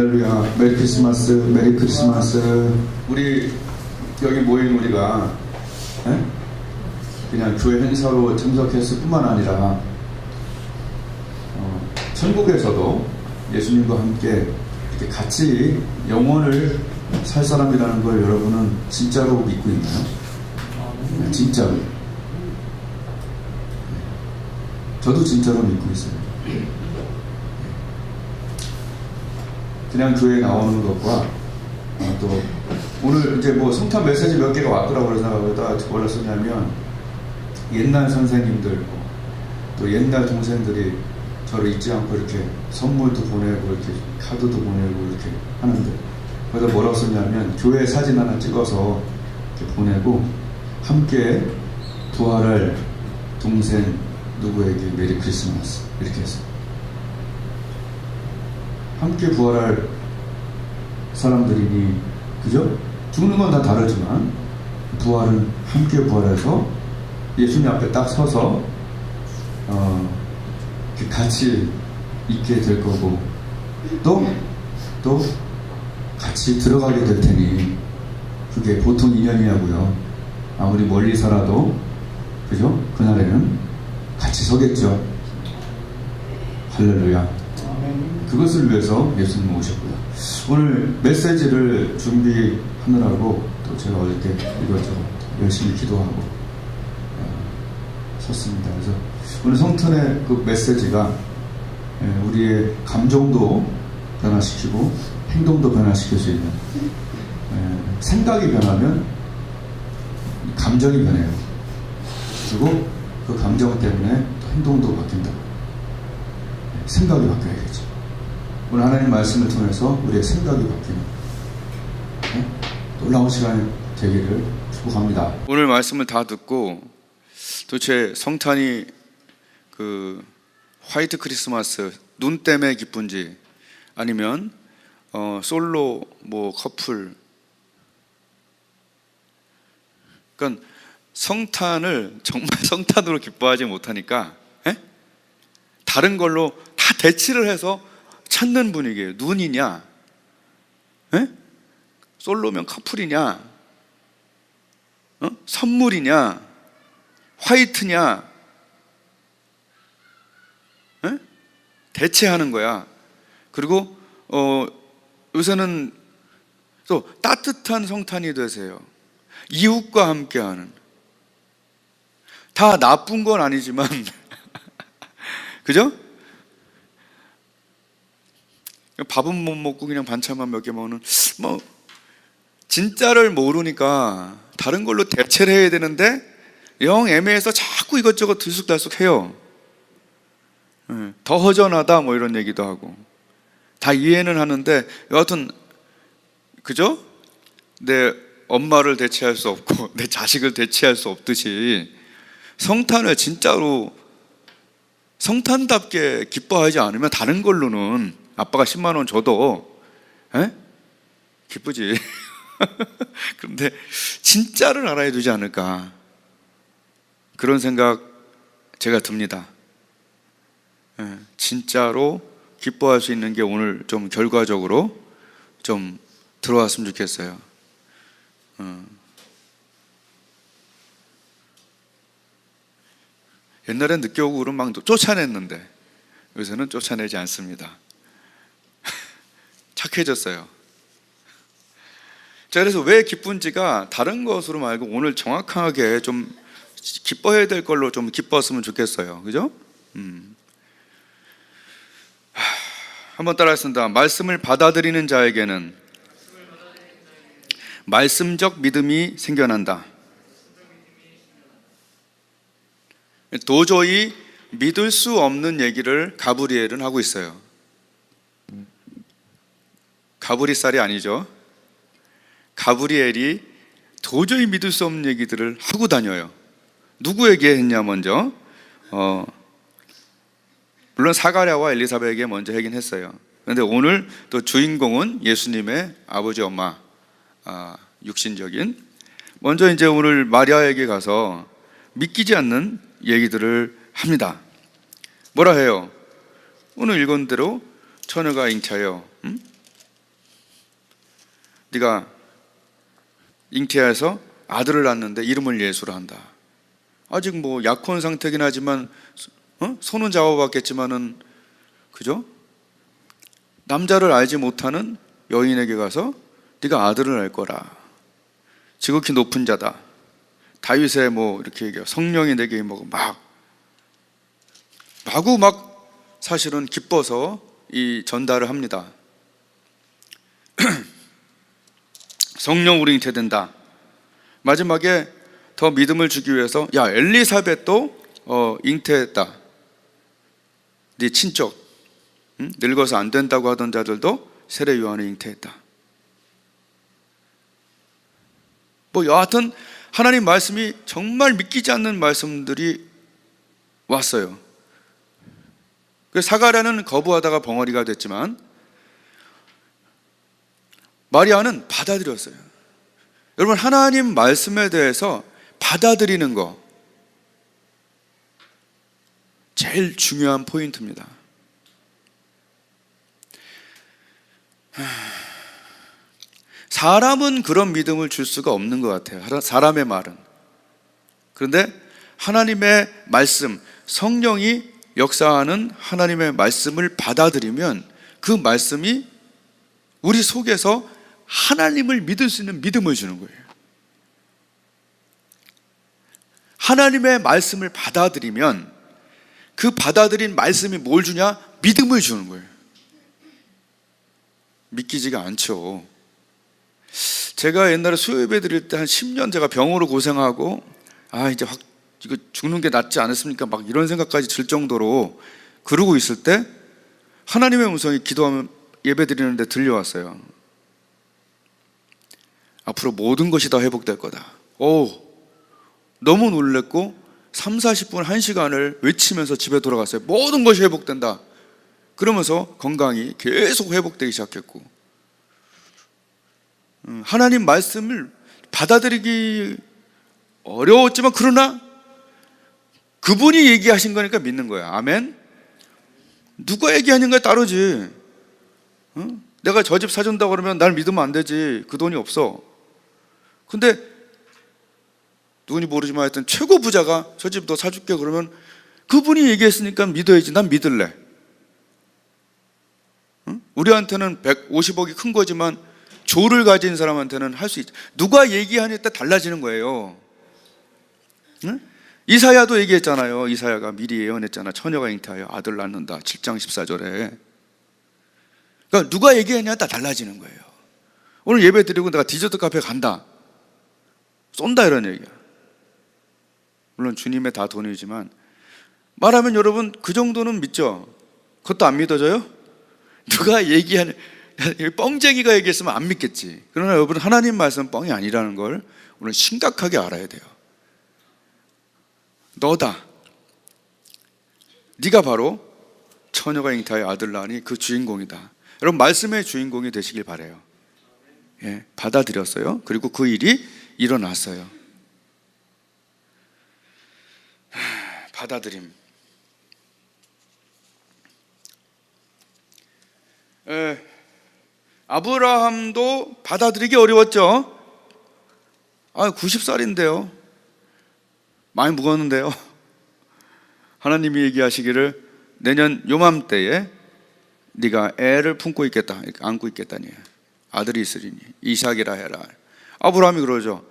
할렐루야. 메리 크리스마스, 메리 크리스마스. 우리 여기 모인 우리가 그냥 교회 행사로 참석했을 뿐만 아니라 천국에서도 예수님과 함께 이렇게 같이 영원을 살 사람이라는 걸 여러분은 진짜로 믿고 있나요? 진짜로. 저도 진짜로 믿고 있어요. 그냥 교회에 나오는 것과 또 오늘 이제 뭐 성탄 메시지 몇 개가 왔더라고 그래서 뭐라 썼냐면 옛날 선생님들 또 옛날 동생들이 저를 잊지 않고 이렇게 선물도 보내고 이렇게 카드도 보내고 이렇게 하는데 그래서 뭐라고 썼냐면 교회 사진 하나 찍어서 이렇게 보내고 함께 부활할 동생 누구에게 메리 크리스마스 이렇게 했어요. 함께 부활할 사람들이니 그죠? 죽는 건 다 다르지만 부활은 함께 부활해서 예수님 앞에 딱 서서 같이 있게 될 거고 또 같이 들어가게 될 테니 그게 보통 인연이냐고요. 아무리 멀리 살아도 그죠? 그날에는 같이 서겠죠. 할렐루야. 그것을 위해서 예수님 오셨고요. 오늘 메시지를 준비하느라고 또 제가 어저께 이것저것 열심히 기도하고 섰습니다. 그래서 오늘 성탄의 그 메시지가 우리의 감정도 변화시키고 행동도 변화시킬 수 있는 생각이 변하면 감정이 변해요. 그리고 그 감정 때문에 또 행동도 바뀐다. 생각이 바뀌어야겠죠. 오늘 하나님 말씀을 통해서 우리의 생각이 바뀌는 놀라운 시간이 되기를 축복합니다. 오늘 말씀을 다 듣고 도대체 성탄이 그 화이트 크리스마스 눈 때문에 기쁜지 아니면 솔로 뭐 커플 그러니까 성탄을 정말 성탄으로 기뻐하지 못하니까 다른 걸로 다 대치를 해서 찾는 분위기예요. 눈이냐 솔로면 커플이냐 선물이냐 화이트냐 대체하는 거야. 그리고 요새는 또 따뜻한 성탄이 되세요. 이웃과 함께하는 다 나쁜 건 아니지만 그죠? 밥은 못 먹고 그냥 반찬만 몇 개 먹는 뭐 진짜를 모르니까 다른 걸로 대체를 해야 되는데 영 애매해서 자꾸 이것저것 들쑥달쑥 해요. 더 허전하다 뭐 이런 얘기도 하고 다 이해는 하는데 여하튼 그죠? 내 엄마를 대체할 수 없고 내 자식을 대체할 수 없듯이 성탄을 진짜로 성탄답게 기뻐하지 않으면 다른 걸로는 아빠가 10만 원 줘도 기쁘지. 그런데 진짜를 알아야 되지 않을까 그런 생각 제가 듭니다. 진짜로 기뻐할 수 있는 게 오늘 좀 결과적으로 좀 들어왔으면 좋겠어요. 옛날엔 늦게 오고 그러면 막 쫓아냈는데 요새는 쫓아내지 않습니다. 착해졌어요. 자, 그래서 왜 기쁜지가 다른 것으로 말고 오늘 정확하게 좀 기뻐해야 될 걸로 좀 기뻤으면 좋겠어요. 그죠? 한번 따라하겠습니다. 말씀을 받아들이는 자에게는 말씀적 믿음이 생겨난다. 도저히 믿을 수 없는 얘기를 가브리엘은 하고 있어요. 가브리살이 아니죠. 가브리엘이 도저히 믿을 수 없는 얘기들을 하고 다녀요. 누구에게 했냐 먼저 물론 사가랴와 엘리사벳에게 먼저 하긴 했어요. 그런데 오늘 또 주인공은 예수님의 아버지 엄마 육신적인 먼저 이제 오늘 마리아에게 가서 믿기지 않는 얘기들을 합니다. 뭐라 해요? 오늘 읽은 대로 처녀가 잉차여 네가 잉태해서 아들을 낳는데 이름을 예수라 한다. 아직 뭐 약혼 상태긴 하지만 손은 잡아봤겠지만은, 그죠? 남자를 알지 못하는 여인에게 가서 네가 아들을 낳을 거라. 지극히 높은 자다. 다윗의 뭐 이렇게 얘기해요. 성령이 내게 뭐 마구 사실은 기뻐서 이 전달을 합니다. 성령으로 잉태된다. 마지막에 더 믿음을 주기 위해서 야, 엘리사벳도 잉태했다. 네 친척, 늙어서 안 된다고 하던 자들도 세례 요한을 잉태했다. 뭐 여하튼 하나님 말씀이 정말 믿기지 않는 말씀들이 왔어요. 그래서 사가랴는 거부하다가 벙어리가 됐지만 마리아는 받아들였어요. 여러분, 하나님 말씀에 대해서 받아들이는 거 제일 중요한 포인트입니다. 사람은 그런 믿음을 줄 수가 없는 것 같아요. 사람의 말은. 그런데 하나님의 말씀, 성령이 역사하는 하나님의 말씀을 받아들이면 그 말씀이 우리 속에서 하나님을 믿을 수 있는 믿음을 주는 거예요. 하나님의 말씀을 받아들이면 그 받아들인 말씀이 뭘 주냐? 믿음을 주는 거예요. 믿기지가 않죠. 제가 옛날에 수요예배 드릴 때 한 10년 제가 병으로 고생하고 이제 확 이거 죽는 게 낫지 않았습니까? 막 이런 생각까지 들 정도로 그러고 있을 때 하나님의 음성이 기도하면 예배 드리는데 들려왔어요. 앞으로 모든 것이 다 회복될 거다. 너무 놀랬고 3, 40분, 1시간을 외치면서 집에 돌아갔어요. 모든 것이 회복된다. 그러면서 건강이 계속 회복되기 시작했고, 하나님 말씀을 받아들이기 어려웠지만 그러나 그분이 얘기하신 거니까 믿는 거야. 아멘? 누가 얘기하는가에 따르지. 내가 저 집 사준다고 그러면 날 믿으면 안 되지. 그 돈이 없어. 근데 누군지 모르지만 하여튼 최고 부자가 저 집 너 사줄게 그러면 그분이 얘기했으니까 믿어야지. 난 믿을래. 우리한테는 150억이 큰 거지만 조를 가진 사람한테는 할 수 있죠. 누가 얘기하냐에 따라 달라지는 거예요. 이사야도 얘기했잖아요. 이사야가 미리 예언했잖아. 처녀가 잉태하여 아들 낳는다. 7장 14절에. 그러니까 누가 얘기하냐에 따라 달라지는 거예요. 오늘 예배 드리고 내가 디저트 카페 간다. 쏜다 이런 얘기야. 물론 주님의 다 돈이지만 말하면 여러분 그 정도는 믿죠. 그것도 안 믿어져요? 누가 얘기하는 뻥쟁이가 얘기했으면 안 믿겠지. 그러나 여러분 하나님 말씀은 뻥이 아니라는 걸 오늘 심각하게 알아야 돼요. 너다. 네가 바로 처녀가 잉태하여 아들 낳으니 그 주인공이다. 여러분 말씀의 주인공이 되시길 바라요. 예, 받아들였어요. 그리고 그 일이 일어났어요. 받아들임. 아브라함도 받아들이기 어려웠죠. 90살인데요. 많이 묵었는데요. 하나님이 얘기하시기를 내년 요맘때에 네가 애를 품고 있겠다, 안고 있겠다니, 아들이 있으리니 이삭이라 해라. 아브라함이 그러죠.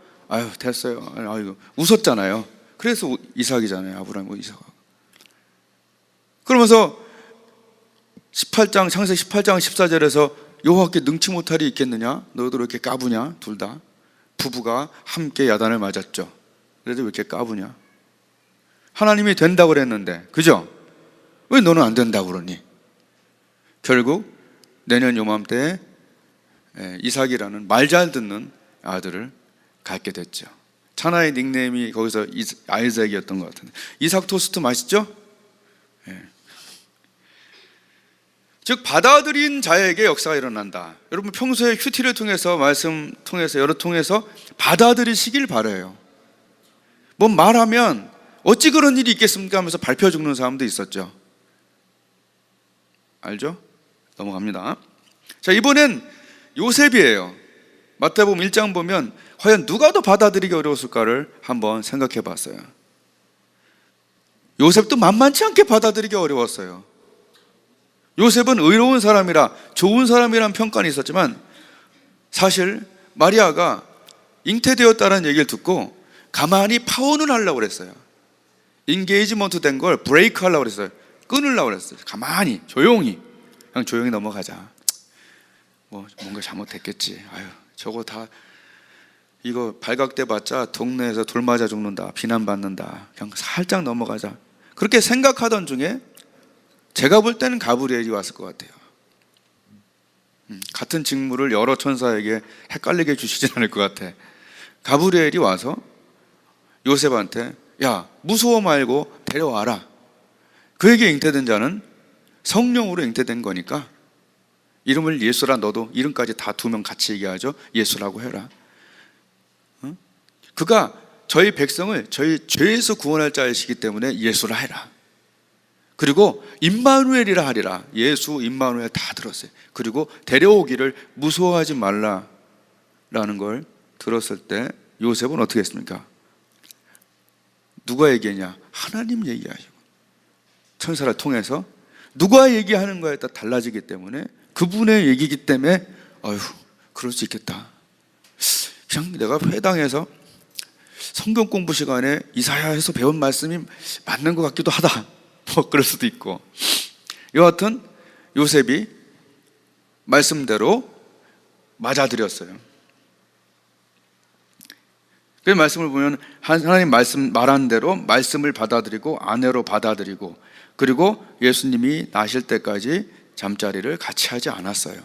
됐어요. 웃었잖아요. 그래서 이삭이잖아요. 아브라함 이삭. 그러면서 18장 창세기 18장 14절에서 여호와께 능치 못할이 있겠느냐? 너희들 왜 이렇게 까부냐? 둘 다 부부가 함께 야단을 맞았죠. 그래도 왜 이렇게 까부냐? 하나님이 된다고 그랬는데, 그죠? 왜 너는 안 된다고 그러니? 결국 내년 요맘때에 이삭이라는 말 잘 듣는 아들을 갖게 됐죠. 차나의 닉네임이 거기서 아이작이었던 것 같은데, 이삭 토스트 맛있죠? 즉 받아들인 자에게 역사가 일어난다. 여러분 평소에 큐티를 통해서 말씀 통해서 여러 통해서 받아들이시길 바라요. 뭐 말하면 어찌 그런 일이 있겠습니까 하면서 밟혀 죽는 사람도 있었죠. 알죠? 넘어갑니다. 자, 이번엔 요셉이에요. 마태복음 1장 보면 과연 누가 더 받아들이기 어려웠을까를 한번 생각해 봤어요. 요셉도 만만치 않게 받아들이기 어려웠어요. 요셉은 의로운 사람이라 좋은 사람이라는 평가는 있었지만 사실 마리아가 잉태되었다는 얘기를 듣고 가만히 파혼을 하려고 그랬어요. 인게이지먼트 된 걸 브레이크 하려고 그랬어요. 끊으려고 그랬어요. 가만히 조용히 그냥 조용히 넘어가자. 뭐 뭔가 잘못됐겠지. 아유 저거 다 이거 발각돼봤자 동네에서 돌 맞아 죽는다, 비난받는다. 그냥 살짝 넘어가자. 그렇게 생각하던 중에 제가 볼 때는 가브리엘이 왔을 것 같아요. 같은 직무를 여러 천사에게 헷갈리게 주시진 않을 것 같아. 가브리엘이 와서 요셉한테 야 무서워 말고 데려와라. 그에게 잉태된 자는 성령으로 잉태된 거니까 이름을 예수라. 너도 이름까지 다 두 명 같이 얘기하죠. 예수라고 해라. 그가 저희 백성을 저희 죄에서 구원할 자이시기 때문에 예수라 해라. 그리고 임마누엘이라 하리라. 예수 임마누엘 다 들었어요. 그리고 데려오기를 무서워하지 말라라는 걸 들었을 때 요셉은 어떻게 했습니까? 누가 얘기했냐? 하나님 얘기하시고 천사를 통해서 누가 얘기하는 거에 따라 달라지기 때문에 그분의 얘기이기 때문에 아유 그럴 수 있겠다. 그냥 내가 회당에서 성경 공부 시간에 이사야에서 배운 말씀이 맞는 것 같기도 하다. 뭐 그럴 수도 있고. 여하튼 요셉이 말씀대로 맞아들였어요. 그 말씀을 보면 하나님 말씀 말한 대로 말씀을 받아들이고 아내로 받아들이고 그리고 예수님이 나실 때까지 잠자리를 같이 하지 않았어요.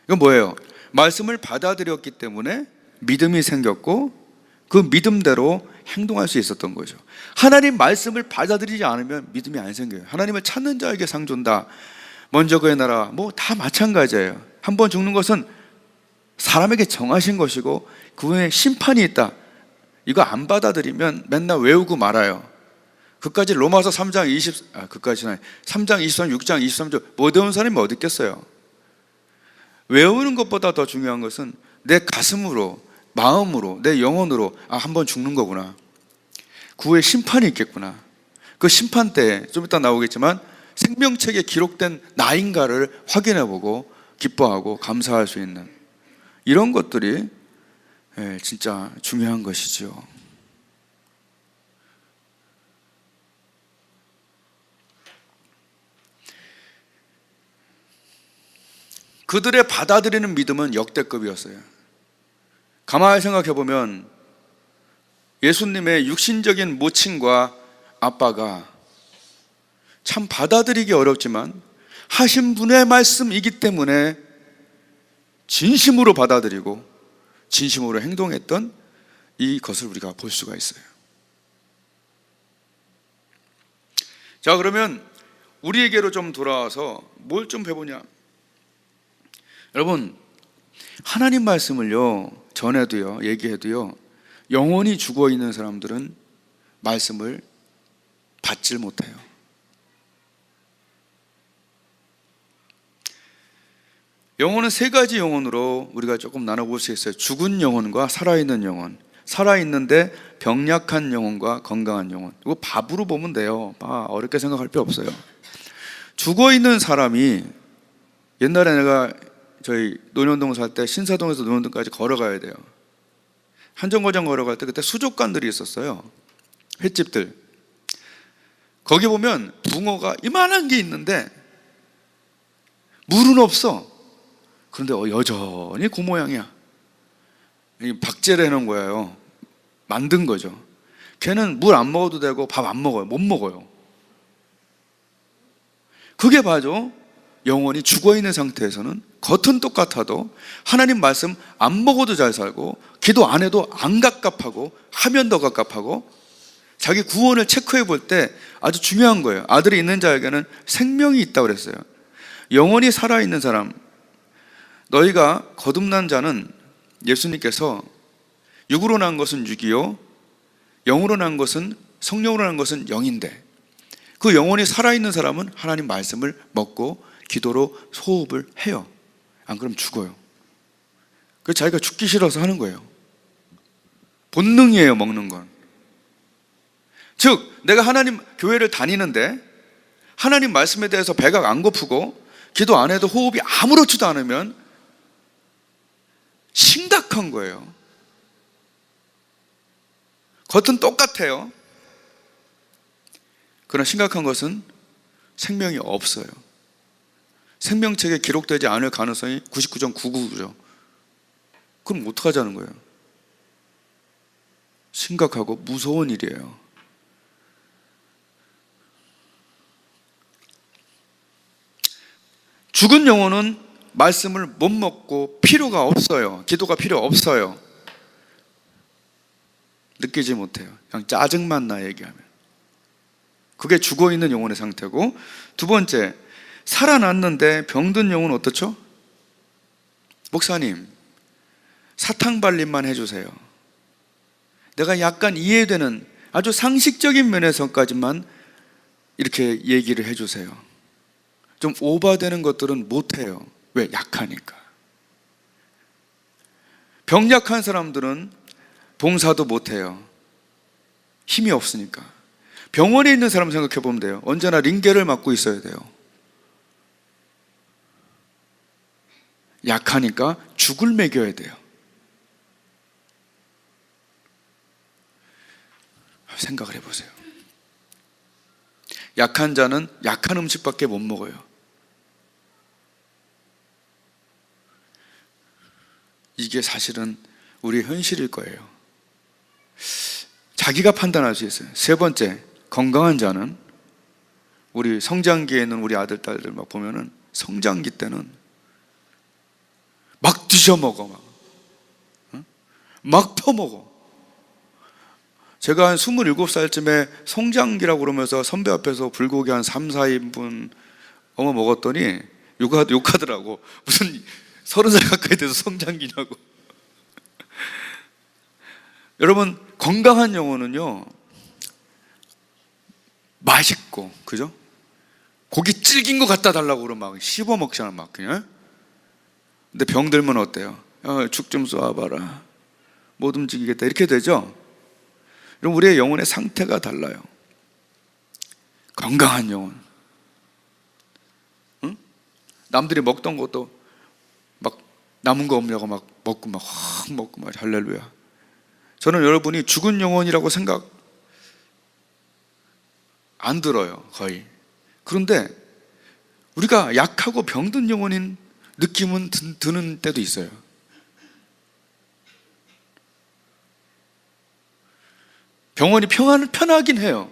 이건 뭐예요? 말씀을 받아들였기 때문에 믿음이 생겼고 그 믿음대로 행동할 수 있었던 거죠. 하나님 말씀을 받아들이지 않으면 믿음이 안 생겨요. 하나님을 찾는 자에게 상 준다. 먼저 그의 나라 뭐 다 마찬가지예요. 한 번 죽는 것은 사람에게 정하신 것이고 그 후에 심판이 있다. 이거 안 받아들이면 맨날 외우고 말아요. 그까지 로마서 3장 23, 6장 23절 못 외운 사람이 어디 있겠어요. 외우는 것보다 더 중요한 것은 내 가슴으로 마음으로 내 영혼으로 한번 죽는 거구나. 그 후에 심판이 있겠구나. 그 심판 때 좀 이따 나오겠지만 생명책에 기록된 나인가를 확인해보고 기뻐하고 감사할 수 있는 이런 것들이 진짜 중요한 것이죠. 그들의 받아들이는 믿음은 역대급이었어요. 가만히 생각해보면 예수님의 육신적인 모친과 아빠가 참 받아들이기 어렵지만 하신 분의 말씀이기 때문에 진심으로 받아들이고 진심으로 행동했던 이것을 우리가 볼 수가 있어요. 자, 그러면 우리에게로 좀 돌아와서 뭘 좀 배우냐? 여러분, 하나님 말씀을요 전해도요 얘기해도요 영원히 죽어있는 사람들은 말씀을 받질 못해요. 영혼은 세 가지 영혼으로 우리가 조금 나눠볼 수 있어요. 죽은 영혼과 살아있는 영혼, 살아있는데 병약한 영혼과 건강한 영혼. 이거 밥으로 보면 돼요. 어렵게 생각할 필요 없어요. 죽어있는 사람이 옛날에 내가 저희 논현동 살 때 신사동에서 논현동까지 걸어가야 돼요. 한정거장 걸어갈 때 그때 수족관들이 있었어요. 횟집들. 거기 보면 붕어가 이만한 게 있는데 물은 없어. 그런데 여전히 그 모양이야. 박제를 해놓은 거예요. 만든 거죠. 걔는 물 안 먹어도 되고 밥 안 먹어요. 못 먹어요. 그게 바로 영혼이 죽어있는 상태에서는 겉은 똑같아도 하나님 말씀 안 먹어도 잘 살고 기도 안 해도 안 갑갑하고 하면 더 갑갑하고 자기 구원을 체크해 볼 때 아주 중요한 거예요. 아들이 있는 자에게는 생명이 있다고 그랬어요. 영혼이 살아있는 사람, 너희가 거듭난 자는 예수님께서 육으로 난 것은 육이요 영으로 난 것은 성령으로 난 것은 영인데 그 영혼이 살아있는 사람은 하나님 말씀을 먹고 기도로 호흡을 해요. 안 그러면 죽어요. 그 자기가 죽기 싫어서 하는 거예요. 본능이에요, 먹는 건. 즉, 내가 하나님 교회를 다니는데 하나님 말씀에 대해서 배가 안 고프고 기도 안 해도 호흡이 아무렇지도 않으면 심각한 거예요. 겉은 똑같아요. 그러나 심각한 것은 생명이 없어요. 생명책에 기록되지 않을 가능성이 99.99죠. 그럼 어떡하자는 거예요? 심각하고 무서운 일이에요. 죽은 영혼은 말씀을 못 먹고 필요가 없어요. 기도가 필요 없어요. 느끼지 못해요. 그냥 짜증만 나, 얘기하면. 그게 죽어있는 영혼의 상태고, 두 번째, 살아났는데 병든 영혼은 어떻죠? 목사님, 사탕 발림만 해주세요. 내가 약간 이해되는 아주 상식적인 면에서까지만 이렇게 얘기를 해주세요. 좀 오버되는 것들은 못해요. 왜? 약하니까. 병약한 사람들은 봉사도 못해요. 힘이 없으니까. 병원에 있는 사람 생각해 보면 돼요. 언제나 링겔을 맞고 있어야 돼요. 약하니까 죽을 먹여야 돼요. 생각을 해보세요. 약한 자는 약한 음식밖에 못 먹어요. 이게 사실은 우리의 현실일 거예요. 자기가 판단할 수 있어요. 세 번째, 건강한 자는, 우리 성장기에 있는 우리 아들, 딸들 막 보면은 성장기 때는 막 드셔먹어, 막 퍼먹어. 제가 한 27살쯤에 성장기라고 그러면서 선배 앞에서 불고기 한 3, 4인분 먹었더니 욕하더라고. 무슨 30살 가까이 돼서 성장기냐고. 여러분, 건강한 영혼은요, 맛있고, 그죠? 고기 질긴 거 갖다 달라고 그러면 막 씹어 먹잖아, 막 그냥. 근데 병들면 어때요? 죽 좀 쏘아봐라. 못 움직이겠다. 이렇게 되죠? 그럼 우리의 영혼의 상태가 달라요. 건강한 영혼. 응? 남들이 먹던 것도 막 남은 거 없냐고 막 먹고 막 확 먹고 막 할렐루야. 저는 여러분이 죽은 영혼이라고 생각 안 들어요, 거의. 그런데 우리가 약하고 병든 영혼인 느낌은 드는 때도 있어요. 병원이 편하긴 해요.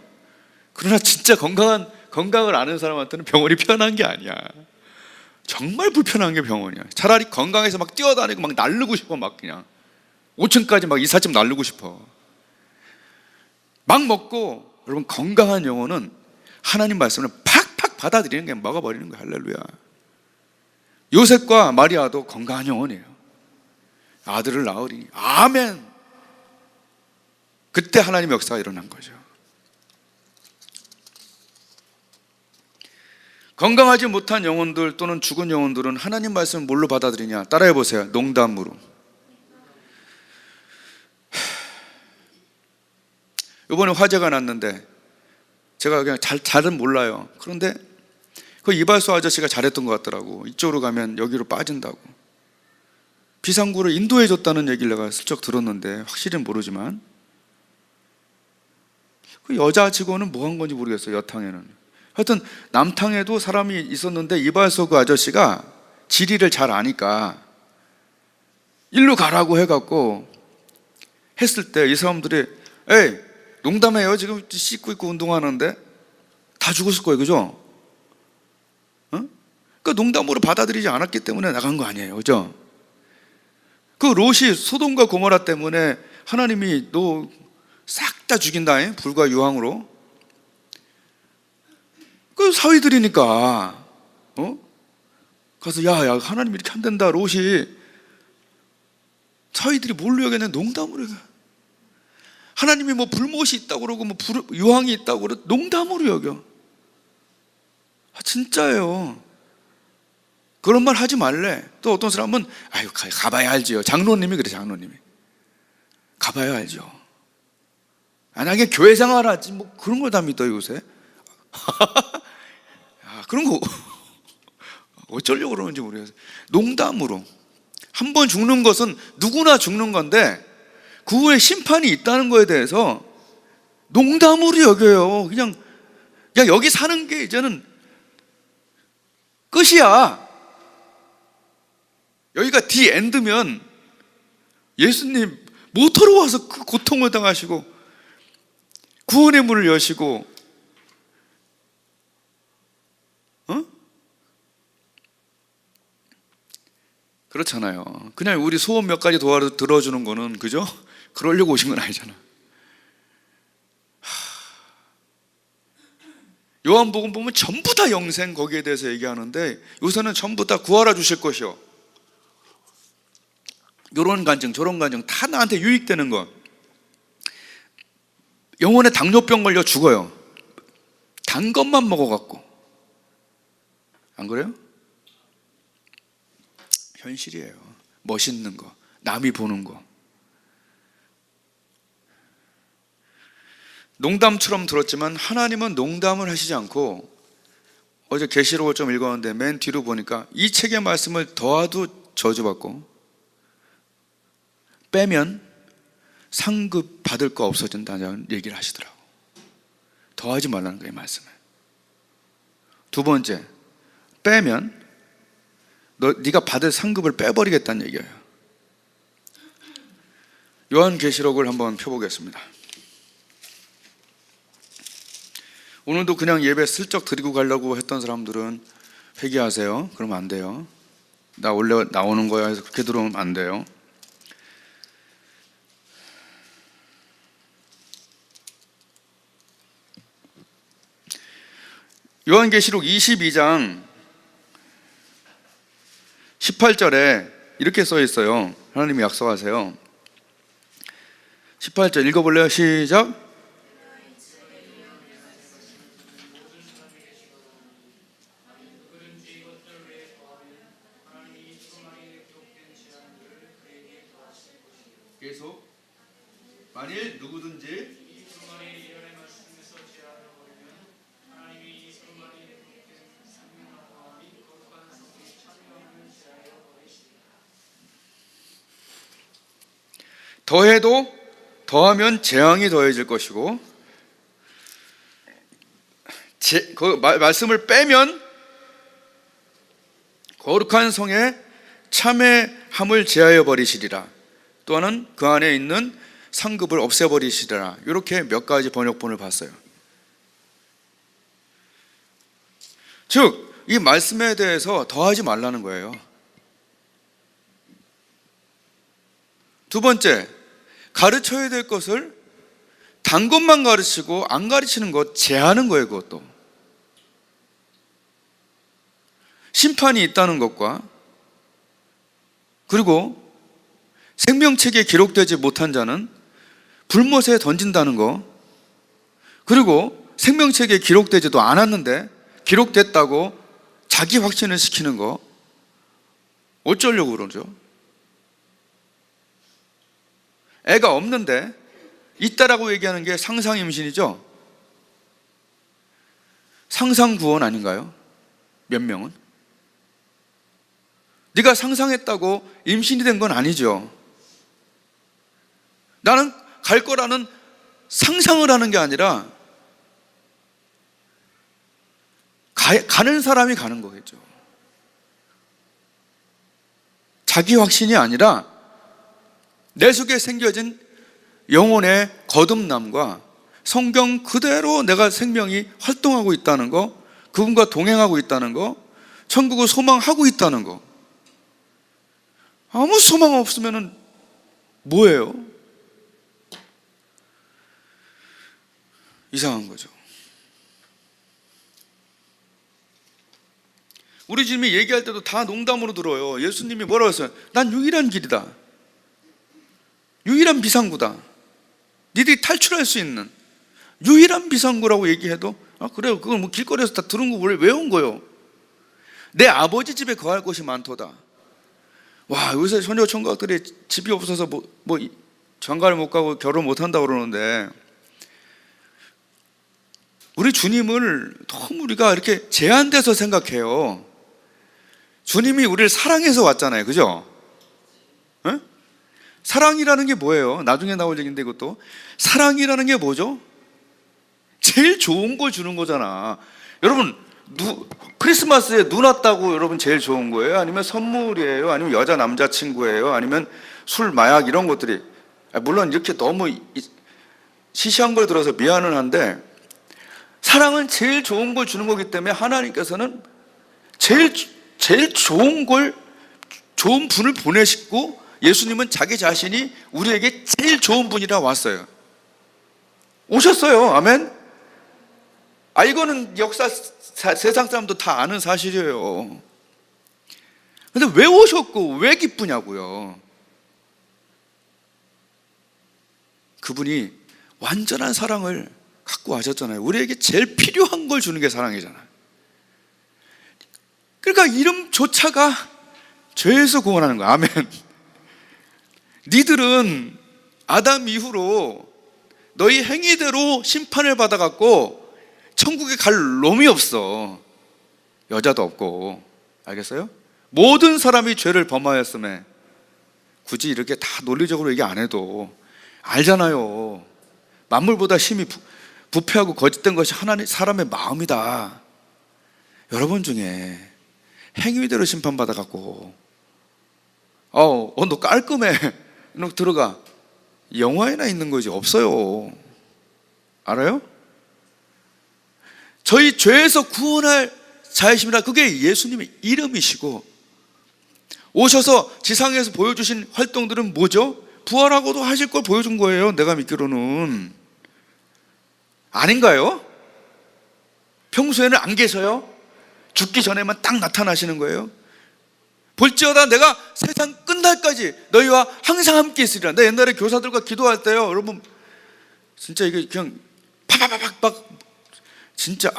그러나 진짜 건강을 아는 사람한테는 병원이 편한 게 아니야. 정말 불편한 게 병원이야. 차라리 건강해서 막 뛰어다니고 막 날르고 싶어, 막 그냥 5층까지 막 이삿짐 날르고 싶어. 막 먹고. 여러분, 건강한 영혼은 하나님 말씀을 팍팍 받아들이는 게 먹어버리는 거야. 할렐루야. 요셉과 마리아도 건강한 영혼이에요. 아들을 낳으리니 아멘. 그때 하나님의 역사가 일어난 거죠. 건강하지 못한 영혼들 또는 죽은 영혼들은 하나님 말씀을 뭘로 받아들이냐? 따라해 보세요. 농담으로. 이번에 화재가 났는데 제가 그냥 잘은 몰라요. 그런데 그 이발소 아저씨가 잘했던 것 같더라고. 이쪽으로 가면 여기로 빠진다고. 비상구를 인도해 줬다는 얘기를 내가 슬쩍 들었는데 확실히는 모르지만, 그 여자 직원은 뭐 한 건지 모르겠어요. 여탕에는. 하여튼 남탕에도 사람이 있었는데 이발소 그 아저씨가 지리를 잘 아니까 일로 가라고 해갖고 했을 때 이 사람들이 에이, 농담해요. 지금 씻고 있고 운동하는데 다 죽었을 거예요. 그죠? 그 농담으로 받아들이지 않았기 때문에 나간 거 아니에요. 그죠? 그 롯이 소돔과 고모라 때문에 하나님이 너 싹 다 죽인다. 불과 유황으로. 그 사위들이니까 가서 야 하나님 이렇게 안 된다. 롯이. 사위들이 뭘로 여겼냐? 농담으로 여겨. 하나님이 뭐 불못이 있다고 그러고 뭐 유황이 있다고 그러고 농담으로 여겨. 진짜예요. 그런 말 하지 말래. 또 어떤 사람은 아유 가봐야 알지요. 장로님이 그래. 장로님이 가봐야 알죠. 만약에 교회 생활하지 뭐 그런 걸 다 믿어요 요새. 그런 거 어쩌려고 그러는지 모르겠어요. 농담으로 한 번 죽는 것은 누구나 죽는 건데 그 후에 심판이 있다는 거에 대해서 농담으로 여겨요. 그냥 여기 사는 게 이제는 끝이야. 여기가 디 엔드면 예수님 모터로 와서 그 고통을 당하시고 구원의 문을 여시고 그렇잖아요. 그냥 우리 소원 몇 가지 들어주는 거는 그죠? 그러려고 오신 건 아니잖아. 요한복음 보면 전부 다 영생 거기에 대해서 얘기하는데 요새는 전부 다 구하라 주실 것이요. 요런 간증 저런 간증 다 나한테 유익되는 거. 영혼에 당뇨병 걸려 죽어요. 단 것만 먹어갖고. 안 그래요? 현실이에요. 멋있는 거, 남이 보는 거. 농담처럼 들었지만 하나님은 농담을 하시지 않고, 어제 계시록을 좀 읽었는데 맨 뒤로 보니까 이 책의 말씀을 더하도 저주받고 빼면 상급 받을 거 없어진다는 얘기를 하시더라고. 더하지 말라는 거예요, 이 말씀을. 두 번째, 빼면 네가 받을 상급을 빼버리겠다는 얘기예요. 요한계시록을 한번 펴보겠습니다. 오늘도 그냥 예배 슬쩍 드리고 가려고 했던 사람들은 회개하세요. 그러면 안 돼요. 나 원래 나오는 거야 해서 그렇게 들어오면 안 돼요. 요한계시록 22장 18절에 이렇게 써 있어요. 하나님이 약속하세요. 18절 읽어볼래요? 시작. 계속. 만일 누구든지 더해도 더하면 재앙이 더해질 것이고, 그 말씀을 빼면 거룩한 성에 참회함을 제하여 버리시리라. 또 하나는 그 안에 있는 상급을 없애버리시리라. 이렇게 몇 가지 번역본을 봤어요. 즉 이 말씀에 대해서 더하지 말라는 거예요. 두 번째, 가르쳐야 될 것을 단 것만 가르치고 안 가르치는 것 제하는 거예요. 그것도 심판이 있다는 것과, 그리고 생명책에 기록되지 못한 자는 불못에 던진다는 거, 그리고 생명책에 기록되지도 않았는데 기록됐다고 자기 확신을 시키는 거, 어쩌려고 그러죠? 애가 없는데 있다라고 얘기하는 게 상상 임신이죠? 상상 구원 아닌가요? 몇 명은? 네가 상상했다고 임신이 된 건 아니죠. 나는 갈 거라는 상상을 하는 게 아니라 가는 사람이 가는 거겠죠. 자기 확신이 아니라 내 속에 생겨진 영혼의 거듭남과 성경 그대로 내가 생명이 활동하고 있다는 거, 그분과 동행하고 있다는 거, 천국을 소망하고 있다는 거. 아무 소망 없으면 뭐예요? 이상한 거죠. 우리 주님이 얘기할 때도 다 농담으로 들어요. 예수님이 뭐라고 했어요? 난 유일한 길이다, 유일한 비상구다, 니들이 탈출할 수 있는 유일한 비상구라고 얘기해도 그래요, 그건 뭐 길거리에서 다 들은 거 외운 거요. 내 아버지 집에 거할 곳이 많도다. 와, 요새 소녀 총각들이 집이 없어서 장가를 못 가고 결혼 못 한다고 그러는데, 우리 주님을 너무 우리가 이렇게 제한돼서 생각해요. 주님이 우리를 사랑해서 왔잖아요. 그죠? 에? 사랑이라는 게 뭐예요? 나중에 나올 얘기인데, 이것도 사랑이라는 게 뭐죠? 제일 좋은 걸 주는 거잖아. 여러분, 크리스마스에 눈 왔다고 여러분 제일 좋은 거예요? 아니면 선물이에요? 아니면 여자 남자친구예요? 아니면 술 마약 이런 것들이, 물론 이렇게 너무 시시한 걸 들어서 미안은 한데, 사랑은 제일 좋은 걸 주는 거기 때문에 하나님께서는 제일 좋은 분을 보내시고, 예수님은 자기 자신이 우리에게 제일 좋은 분이라 왔어요. 오셨어요. 아멘. 이거는 역사 세상 사람도 다 아는 사실이에요. 근데 왜 오셨고 왜 기쁘냐고요. 그분이 완전한 사랑을 갖고 하셨잖아요. 우리에게 제일 필요한 걸 주는 게 사랑이잖아요. 그러니까 이름조차가 죄에서 구원하는 거야. 아멘. 니들은 아담 이후로 너희 행위대로 심판을 받아갖고 천국에 갈 놈이 없어. 여자도 없고. 알겠어요? 모든 사람이 죄를 범하였음에, 굳이 이렇게 다 논리적으로 얘기 안 해도 알잖아요. 만물보다 심히 부패하고 거짓된 것이 하나님 사람의 마음이다. 여러분 중에 행위대로 심판받아갖고 너 깔끔해, 너 들어가, 영화에나 있는 거지. 없어요. 알아요? 저희 죄에서 구원할 자이심이라, 그게 예수님의 이름이시고, 오셔서 지상에서 보여주신 활동들은 뭐죠? 부활하고도 하실 걸 보여준 거예요. 내가 믿기로는. 아닌가요? 평소에는 안 계셔요? 죽기 전에만 딱 나타나시는 거예요. 볼지어다 내가 세상 끝날까지 너희와 항상 함께 있으리라. 나 옛날에 교사들과 기도할 때요, 여러분 진짜 이게 그냥 팍팍팍팍 진짜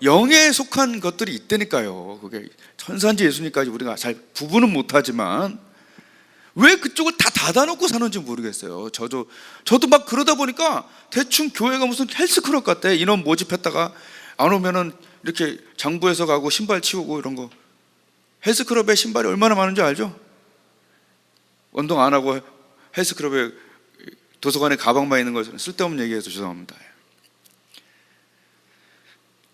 영에 속한 것들이 있다니까요. 그게 천사인지 예수님까지 우리가 잘 구분은 못하지만 왜 그쪽을 다 닫아놓고 사는지 모르겠어요. 저도 막 그러다 보니까 대충 교회가 무슨 헬스클럽 같아. 인원 모집했다가 안 오면은 이렇게 장부에서 가고 신발 치우고 이런 거. 헬스클럽에 신발이 얼마나 많은지 알죠? 운동 안 하고 헬스클럽에 도서관에 가방만 있는 것은 쓸데없는 얘기해서 죄송합니다.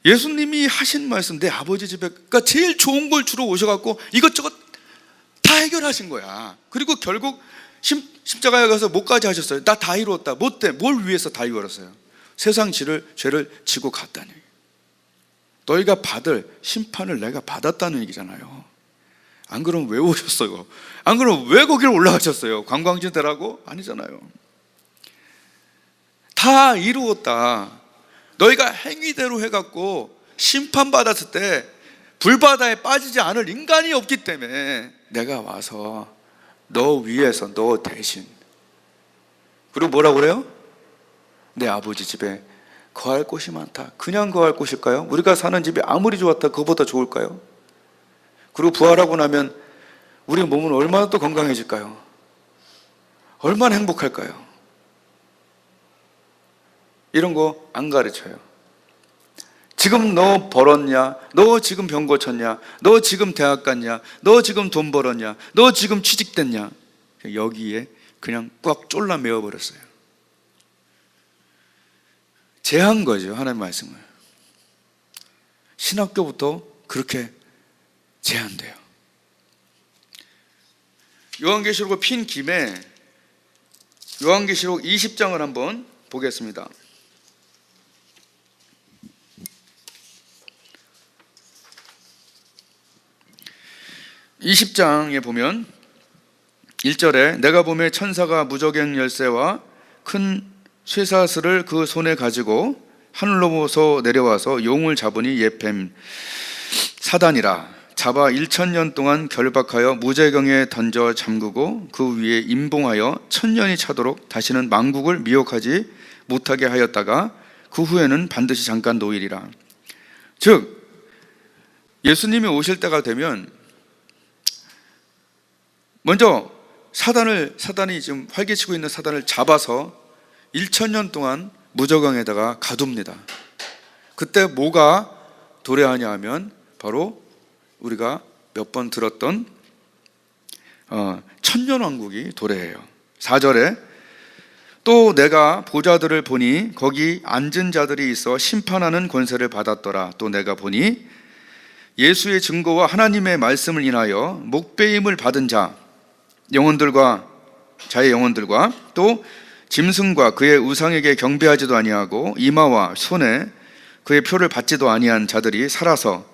예수님이 하신 말씀, 내 아버지 집에, 그러니까 제일 좋은 걸 주러 오셔갖고 이것저것 다 해결하신 거야. 그리고 결국 십자가에 가서 뭐까지 하셨어요? 나 다 이루었다. 뭘 위해서 다 이루었어요? 세상 죄를 지고 갔다니. 너희가 받을 심판을 내가 받았다는 얘기잖아요. 안 그러면 왜 오셨어요? 안 그러면 왜 거기를 올라가셨어요? 관광지 되라고? 아니잖아요. 다 이루었다. 너희가 행위대로 해갖고 심판받았을 때 불바다에 빠지지 않을 인간이 없기 때문에 내가 와서 너 위해서, 너 대신. 그리고 뭐라고 그래요? 내 아버지 집에 거할 곳이 많다. 그냥 거할 곳일까요? 우리가 사는 집이 아무리 좋았다 그거보다 좋을까요? 그리고 부활하고 나면 우리 몸은 얼마나 또 건강해질까요? 얼마나 행복할까요? 이런 거 안 가르쳐요. 지금 너 벌었냐? 너 지금 병 고쳤냐? 너 지금 대학 갔냐? 너 지금 돈 벌었냐? 너 지금 취직됐냐? 여기에 그냥 꽉 쫄라 매어버렸어요. 제한 거죠, 하나님의 말씀을. 신학교부터 그렇게 제한돼요. 요한계시록을 핀 김에 요한계시록 20장을 한번 보겠습니다. (20장에) 보면 1절에 내가 보매 천사가 무저갱 열쇠와 큰 쇠사슬을 그 손에 가지고 하늘로부터 내려와서 용을 잡으니 옛 뱀 사단이라. 잡아 1000년 동안 결박하여 무저갱에 던져 잠그고 그 위에 임봉하여 1000년이 차도록 다시는 만국을 미혹하지 못하게 하였다가 그 후에는 반드시 잠깐 놓이리라. 즉 예수님이 오실 때가 되면 먼저 사단이 지금 활개치고 있는 사단을 잡아서 1000년 동안 무저강에다가 가둡니다. 그때 뭐가 도래하냐 하면 바로 우리가 몇 번 들었던 천년왕국이 도래해요. 4절에 또 내가 보좌들을 보니 거기 앉은 자들이 있어 심판하는 권세를 받았더라. 또 내가 보니 예수의 증거와 하나님의 말씀을 인하여 목배임을 받은 자의 영혼들과 또 짐승과 그의 우상에게 경배하지도 아니하고 이마와 손에 그의 표를 받지도 아니한 자들이 살아서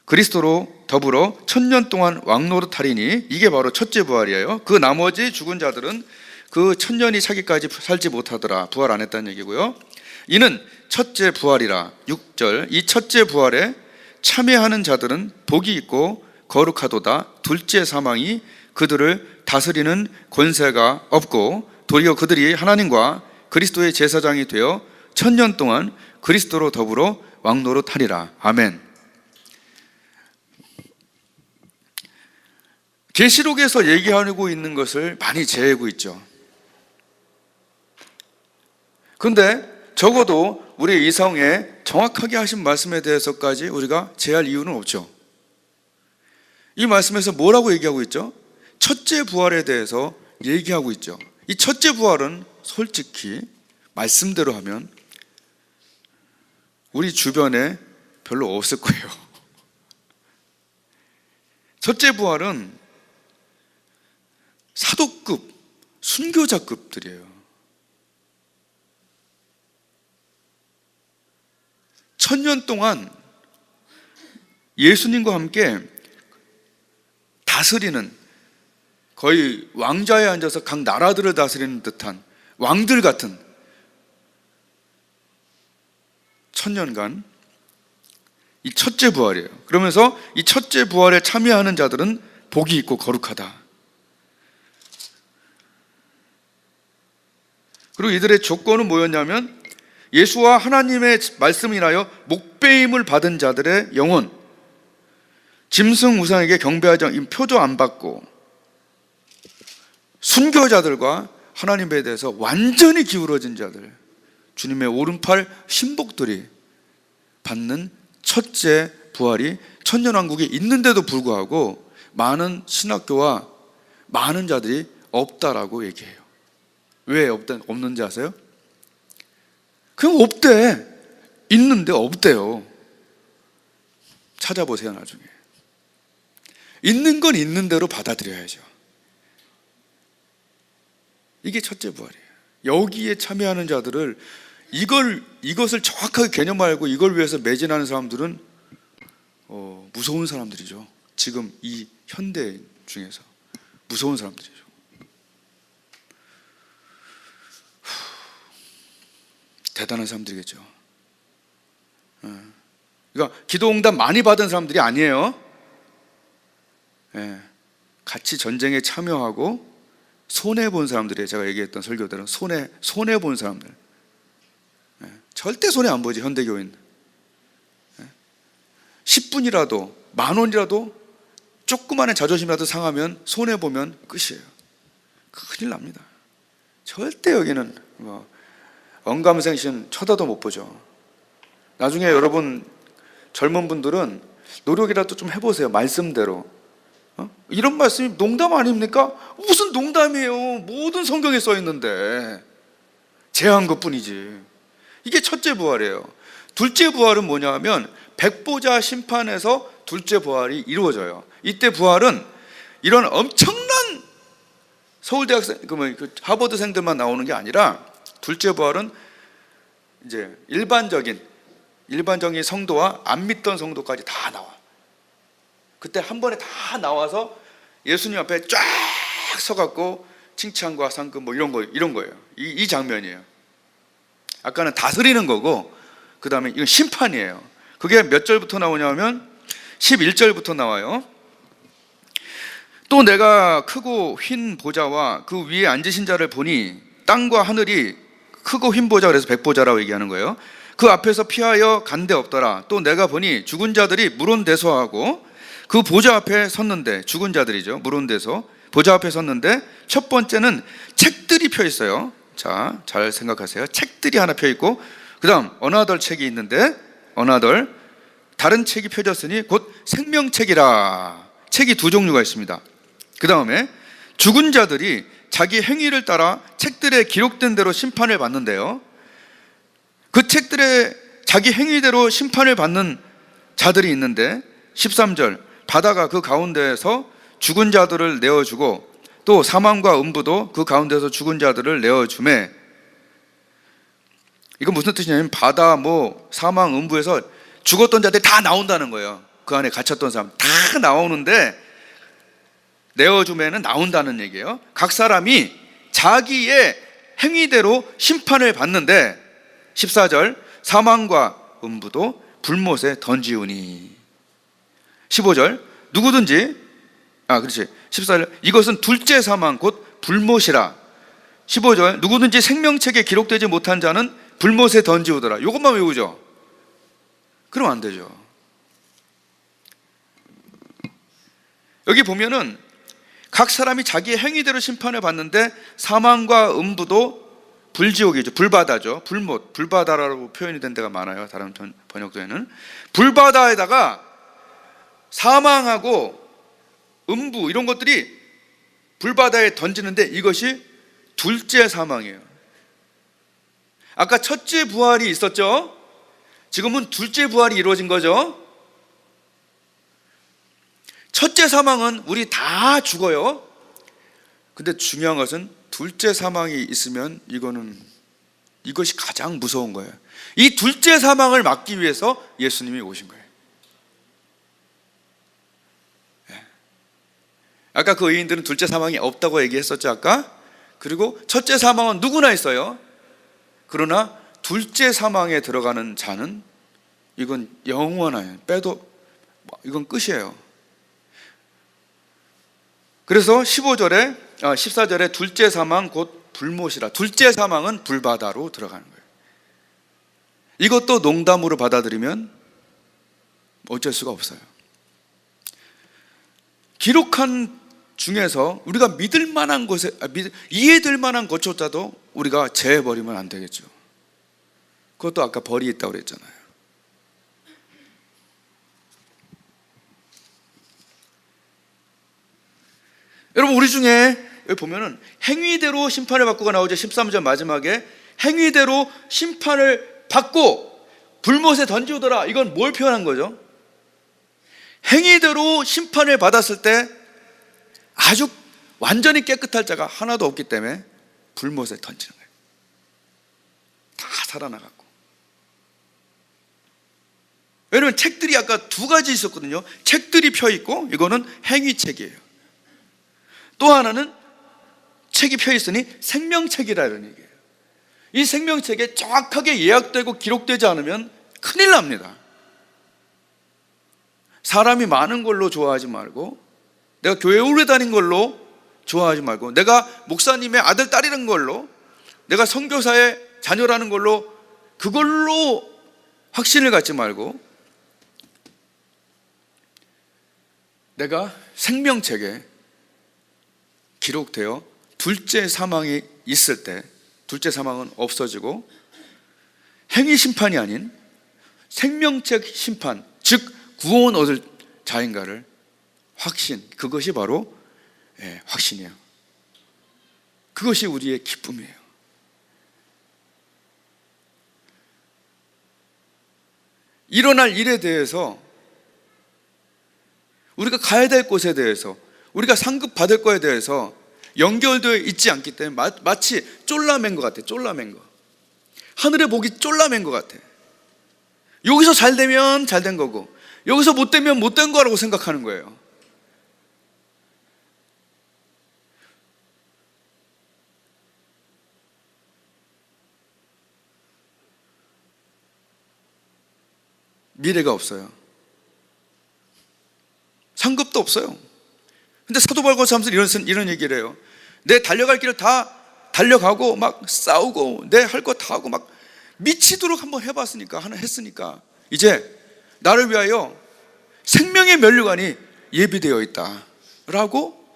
그리스도로 더불어 1000년 동안 왕노릇하리니, 이게 바로 첫째 부활이에요. 그 나머지 죽은 자들은 그 1000년이 차기까지 살지 못하더라. 부활 안 했다는 얘기고요. 이는 첫째 부활이라. 6절, 이 첫째 부활에 참여하는 자들은 복이 있고 거룩하도다. 둘째 사망이 그들을 다스리는 권세가 없고 도리어 그들이 하나님과 그리스도의 제사장이 되어 1000년 동안 그리스도로 더불어 왕노릇하리라. 아멘. 계시록에서 얘기하고 있는 것을 많이 제외하고 있죠. 그런데 적어도 우리 이성에 정확하게 하신 말씀에 대해서까지 우리가 제할 이유는 없죠. 이 말씀에서 뭐라고 얘기하고 있죠? 첫째 부활에 대해서 얘기하고 있죠. 이 첫째 부활은 솔직히 말씀대로 하면 우리 주변에 별로 없을 거예요. 첫째 부활은 사도급, 순교자급들이에요. 1000년 동안 예수님과 함께 다스리는, 거의 왕좌에 앉아서 각 나라들을 다스리는 듯한 왕들 같은 1000년간 이 첫째 부활이에요. 그러면서 이 첫째 부활에 참여하는 자들은 복이 있고 거룩하다. 그리고 이들의 조건은 뭐였냐면 예수와 하나님의 말씀을 인하여 목배임을 받은 자들의 영혼, 짐승 우상에게 경배하지 않고 표조 안 받고 순교자들과 하나님에 대해서 완전히 기울어진 자들, 주님의 오른팔 신복들이 받는 첫째 부활이 천년왕국에 있는데도 불구하고 많은 신학교와 많은 자들이 없다라고 얘기해요. 왜 없는지 아세요? 그냥 없대. 있는데 없대요. 찾아보세요, 나중에. 있는 건 있는 대로 받아들여야죠. 이게 첫째 부활이에요. 여기에 참여하는 자들을 이것을 정확하게 개념 알고 이걸 위해서 매진하는 사람들은 무서운 사람들이죠. 지금 이 현대 중에서 무서운 사람들이죠. 대단한 사람들이겠죠. 그러니까 기도응답 많이 받은 사람들이 아니에요. 같이 전쟁에 참여하고 손해본 사람들이에요. 제가 얘기했던 설교들은 손해본 사람들. 절대 손해 안 보지, 현대교인. 10분이라도 10,000원이라도 조그마한 자존심이라도 상하면 손해보면 끝이에요. 큰일 납니다. 절대 여기는 언감생심 쳐다도 못 보죠. 나중에 여러분 젊은 분들은 노력이라도 좀 해보세요. 말씀대로. 이런 말씀이 농담 아닙니까? 무슨 농담이에요. 모든 성경에 써 있는데 제한 것뿐이지. 이게 첫째 부활이에요. 둘째 부활은 뭐냐 하면 백보자 심판에서 둘째 부활이 이루어져요. 이때 부활은 이런 엄청난 서울대학생, 하버드생들만 나오는 게 아니라 둘째 부활은 이제 일반적인 성도와 안 믿던 성도까지 다 나와. 그때 한 번에 다 나와서 예수님 앞에 쫙 서갖고 칭찬과 상급 이런 거예요. 이 장면이에요. 아까는 다스리는 거고, 그 다음에 이건 심판이에요. 그게 몇 절부터 나오냐면 11절부터 나와요. 또 내가 크고 흰 보좌와 그 위에 앉으신 자를 보니 땅과 하늘이 크고 흰 보좌, 그래서 백보자라고 얘기하는 거예요. 그 앞에서 피하여 간 데 없더라. 또 내가 보니 죽은 자들이 물온대소하고 그 보좌 앞에 섰는데, 죽은 자들이죠, 물온대소 보좌 앞에 섰는데, 첫 번째는 책들이 펴 있어요. 자, 잘 생각하세요. 책들이 하나 펴 있고, 그 다음 어나덜 책이 있는데, 어나덜 다른 책이 펴졌으니 곧 생명책이라. 책이 두 종류가 있습니다. 그 다음에 죽은 자들이 자기 행위를 따라 책들에 기록된 대로 심판을 받는데요, 그 책들에 자기 행위대로 심판을 받는 자들이 있는데, 13절 바다가 그 가운데에서 죽은 자들을 내어주고 또 사망과 음부도 그 가운데서 죽은 자들을 내어주매. 이건 무슨 뜻이냐면 바다, 사망, 음부에서 죽었던 자들이 다 나온다는 거예요. 그 안에 갇혔던 사람 다 나오는데, 내어주매는 나온다는 얘기예요. 각 사람이 자기의 행위대로 심판을 받는데, 14절 사망과 음부도 불못에 던지우니. 15절 누구든지, 그렇지, 14절 이것은 둘째 사망 곧 불못이라. 15절 누구든지 생명책에 기록되지 못한 자는 불못에 던지우더라. 이것만 외우죠. 그럼 안 되죠. 여기 보면은 각 사람이 자기의 행위대로 심판을 받는데, 사망과 음부도 불지옥이죠, 불바다죠, 불못, 불바다라고 표현이 된 데가 많아요. 다른 번역도에는 불바다에다가 사망하고 음부 이런 것들이 불바다에 던지는데, 이것이 둘째 사망이에요. 아까 첫째 부활이 있었죠? 지금은 둘째 부활이 이루어진 거죠. 첫째 사망은 우리 다 죽어요. 근데 중요한 것은 둘째 사망이 있으면 이것이 가장 무서운 거예요. 이 둘째 사망을 막기 위해서 예수님이 오신 거예요. 아까 그 의인들은 둘째 사망이 없다고 얘기했었죠, 아까. 그리고 첫째 사망은 누구나 있어요. 그러나 둘째 사망에 들어가는 자는 이건 영원해요. 빼도 이건 끝이에요. 그래서 14절에 둘째 사망 곧 불못이라. 둘째 사망은 불바다로 들어가는 거예요. 이것도 농담으로 받아들이면 어쩔 수가 없어요. 기록한 중에서 우리가 믿을 만한 곳에, 이해될 만한 것조차도 우리가 제해버리면 안 되겠죠. 그것도 아까 벌이 있다고 그랬잖아요. 여러분, 우리 중에 여기 보면은 행위대로 심판을 받고가 나오죠. 13절 마지막에 행위대로 심판을 받고 불못에 던지우더라. 이건 뭘 표현한 거죠? 행위대로 심판을 받았을 때 아주 완전히 깨끗할 자가 하나도 없기 때문에 불못에 던지는 거예요. 다 살아나갔고. 왜냐면 책들이 아까 두 가지 있었거든요. 책들이 펴 있고, 이거는 행위책이에요. 또 하나는 책이 펴 있으니 생명책이라는 얘기예요. 이 생명책에 정확하게 예약되고 기록되지 않으면 큰일 납니다. 사람이 많은 걸로 좋아하지 말고, 내가 교회 오래 다닌 걸로 좋아하지 말고, 내가 목사님의 아들, 딸이라는 걸로, 내가 선교사의 자녀라는 걸로, 그걸로 확신을 갖지 말고, 내가 생명책에 기록되어 둘째 사망이 있을 때, 둘째 사망은 없어지고 행위 심판이 아닌 생명책 심판, 즉 구원 얻을 자인가를 확신, 그것이 바로 확신이에요. 그것이 우리의 기쁨이에요. 일어날 일에 대해서, 우리가 가야 될 곳에 대해서, 우리가 상급 받을 거에 대해서 연결되어 있지 않기 때문에 마치 쫄라맨 것 같아. 쫄라맨 거. 하늘의 복이 쫄라맨 것 같아. 여기서 잘 되면 잘 된 거고, 여기서 못 되면 못 된 거라고 생각하는 거예요. 미래가 없어요. 상급도 없어요. 근데 사도 바울과 사람들이 이런 얘기를 해요. 내 달려갈 길을 다 달려가고 막 싸우고 내 할 거 다 하고 막 미치도록 한번 해봤으니까, 하나 했으니까 이제 나를 위하여 생명의 면류관이 예비되어 있다 라고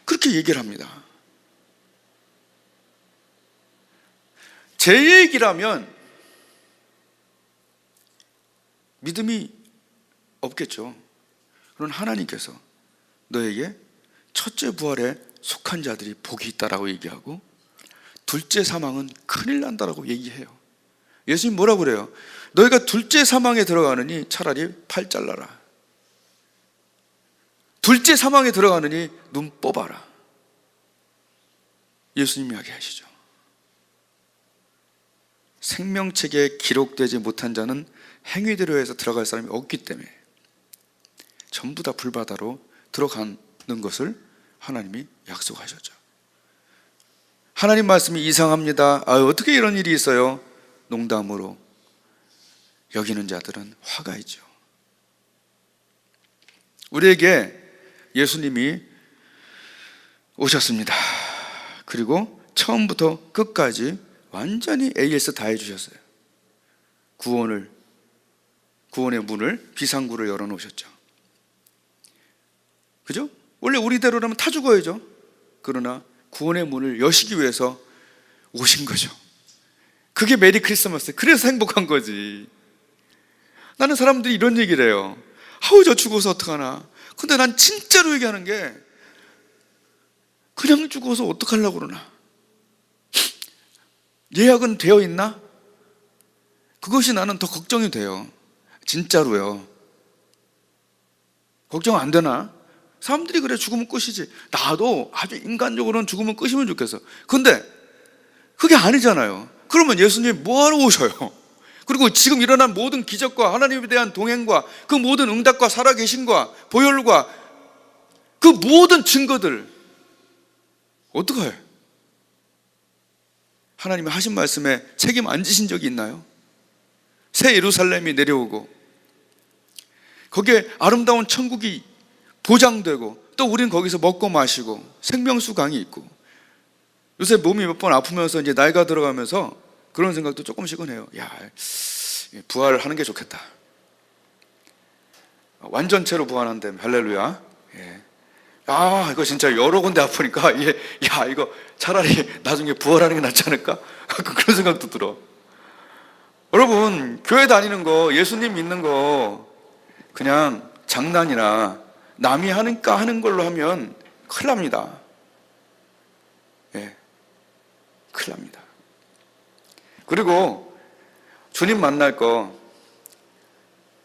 그렇게 얘기를 합니다. 제 얘기라면 믿음이 없겠죠. 그런 하나님께서 너에게 첫째 부활에 속한 자들이 복이 있다라고 얘기하고 둘째 사망은 큰일 난다라고 얘기해요. 예수님 뭐라고 그래요? 너희가 둘째 사망에 들어가느니 차라리 팔 잘라라. 둘째 사망에 들어가느니 눈 뽑아라. 예수님 이야기하시죠. 생명책에 기록되지 못한 자는 행위대로 해서 들어갈 사람이 없기 때문에 전부 다 불바다로 들어가는 것을 하나님이 약속하셨죠. 하나님 말씀이 이상합니다. 어떻게 이런 일이 있어요? 농담으로 여기는 자들은 화가 있죠. 우리에게 예수님이 오셨습니다. 그리고 처음부터 끝까지 완전히 AS 다 해주셨어요. 구원의 문을, 비상구를 열어놓으셨죠. 그죠? 원래 우리대로라면 타 죽어야죠. 그러나 구원의 문을 여시기 위해서 오신 거죠. 그게 메리 크리스마스. 그래서 행복한 거지. 나는 사람들이 이런 얘기를 해요. 아우 저 죽어서 어떡하나. 근데 난 진짜로 얘기하는 게 그냥 죽어서 어떡하려고 그러나. 예약은 되어 있나? 그것이 나는 더 걱정이 돼요. 진짜로요. 걱정 안 되나? 사람들이 그래 죽으면 끝이지. 나도 아주 인간적으로는 죽으면 끝이면 좋겠어. 근데 그게 아니잖아요. 그러면 예수님 뭐하러 오셔요? 그리고 지금 일어난 모든 기적과 하나님에 대한 동행과 그 모든 응답과 살아계심과 보혈과 그 모든 증거들 어떡해요? 하나님이 하신 말씀에 책임 안 지신 적이 있나요? 새 예루살렘이 내려오고 거기에 아름다운 천국이 보장되고 또 우린 거기서 먹고 마시고 생명수 강이 있고 요새 몸이 몇 번 아프면서 이제 나이가 들어가면서 그런 생각도 조금씩은 해요. 야, 부활하는 게 좋겠다. 완전체로 부활한다면 할렐루야. 예. 아, 이거 진짜 여러 군데 아프니까 야, 이거 차라리 나중에 부활하는 게 낫지 않을까? 그런 생각도 들어. 여러분, 교회 다니는 거, 예수님 믿는 거 그냥 장난이나 남이 하니까 하는 걸로 하면 큰일 납니다. 예, 큰일 납니다. 그리고 주님 만날 거,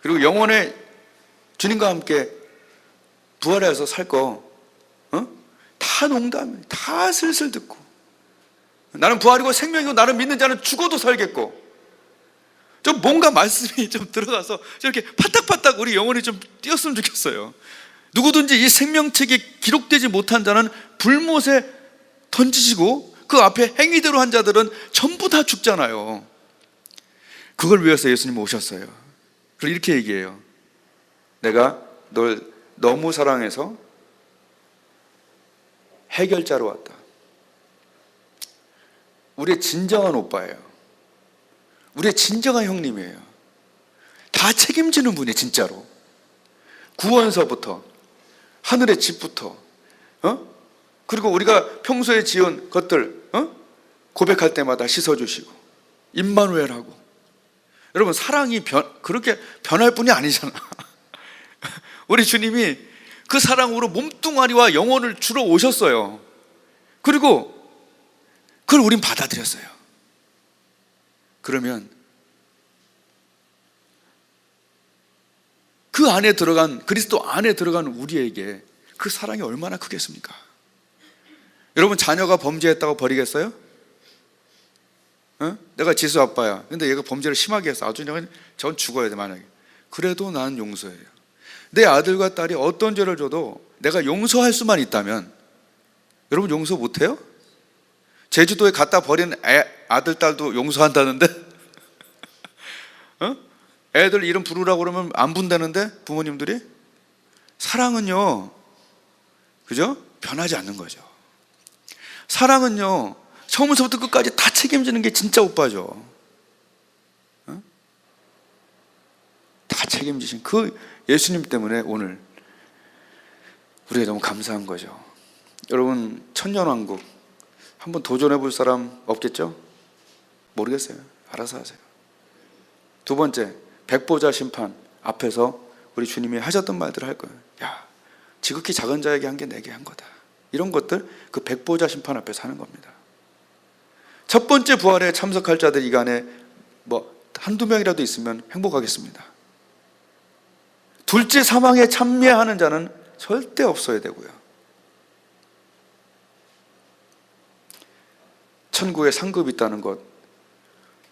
그리고 영원에 주님과 함께 부활해서 살 거, 다 농담이에요. 다 슬슬 듣고. 나는 부활이고 생명이고 나를 믿는 자는 죽어도 살겠고. 좀 뭔가 말씀이 좀 들어가서 이렇게 파닥파닥 우리 영혼이 좀 뛰었으면 좋겠어요. 누구든지 이 생명책에 기록되지 못한 자는 불못에 던지시고 그 앞에 행위대로 한 자들은 전부 다 죽잖아요. 그걸 위해서 예수님 오셨어요. 그래서 이렇게 얘기해요. 내가 널 너무 사랑해서 해결자로 왔다. 우리의 진정한 오빠예요. 우리의 진정한 형님이에요. 다 책임지는 분이 진짜로. 구원서부터 하늘의 집부터 그리고 우리가 평소에 지은 것들 고백할 때마다 씻어주시고 임마누엘하고. 여러분 사랑이 그렇게 변할 뿐이 아니잖아. 우리 주님이 그 사랑으로 몸뚱아리와 영혼을 주러 오셨어요. 그리고 그걸 우린 받아들였어요. 그러면 그 안에 들어간, 그리스도 안에 들어간 우리에게 그 사랑이 얼마나 크겠습니까? 여러분 자녀가 범죄했다고 버리겠어요? 내가 지수 아빠야. 근데 얘가 범죄를 심하게 했어. 아주 전 죽어야 돼 만약에. 그래도 난 용서해요. 내 아들과 딸이 어떤 죄를 줘도 내가 용서할 수만 있다면, 여러분 용서 못해요? 제주도에 갖다 버린 아들, 딸도 용서한다는데? 애들 이름 부르라고 그러면 안 분다는데 부모님들이? 사랑은요, 그죠? 변하지 않는 거죠. 사랑은요, 처음부터 끝까지 다 책임지는 게 진짜 오빠죠. 책임지신 그 예수님 때문에 오늘 우리가 너무 감사한 거죠. 여러분, 천년왕국 한번 도전해 볼 사람 없겠죠? 모르겠어요. 알아서 하세요. 두 번째, 백보자 심판 앞에서 우리 주님이 하셨던 말들을 할 거예요. 야, 지극히 작은 자에게 한 게 내게 한 거다. 이런 것들 그 백보자 심판 앞에서 하는 겁니다. 첫 번째 부활에 참석할 자들 이 안에 한두 명이라도 있으면 행복하겠습니다. 둘째 사망에 참여하는 자는 절대 없어야 되고요. 천국에 상급이 있다는 것,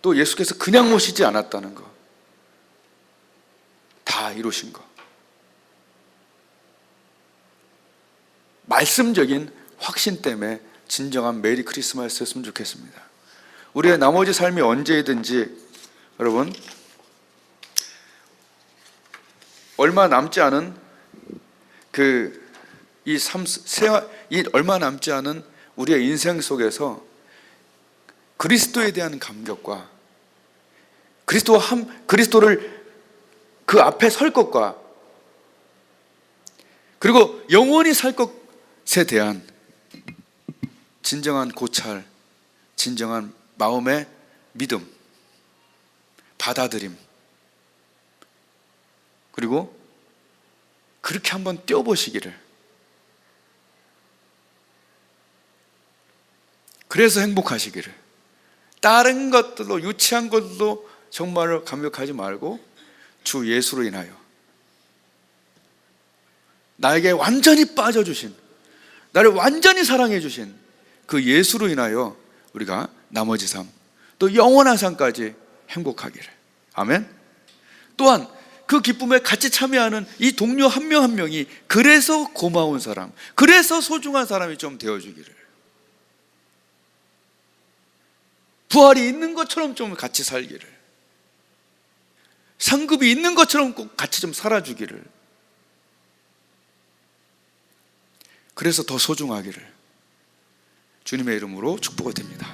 또 예수께서 그냥 모시지 않았다는 것, 다 이루신 것. 말씀적인 확신 때문에 진정한 메리 크리스마스였으면 좋겠습니다. 우리의 나머지 삶이 언제든지 여러분, 얼마 남지 않은 얼마 남지 않은 우리의 인생 속에서 그리스도에 대한 감격과 그리스도를 그 앞에 설 것과 그리고 영원히 살 것에 대한 진정한 고찰, 진정한 마음의 믿음, 받아들임, 그리고 그렇게 한번 뛰어보시기를, 그래서 행복하시기를, 다른 것들로 유치한 것들로 정말로 감격하지 말고 주 예수로 인하여 나에게 완전히 빠져주신, 나를 완전히 사랑해 주신 그 예수로 인하여 우리가 나머지 삶, 또 영원한 삶까지 행복하기를. 아멘. 또한 그 기쁨에 같이 참여하는 이 동료 한 명 한 명이 그래서 고마운 사람, 그래서 소중한 사람이 좀 되어주기를, 부활이 있는 것처럼 좀 같이 살기를, 상급이 있는 것처럼 꼭 같이 좀 살아주기를, 그래서 더 소중하기를 주님의 이름으로 축복을 드립니다.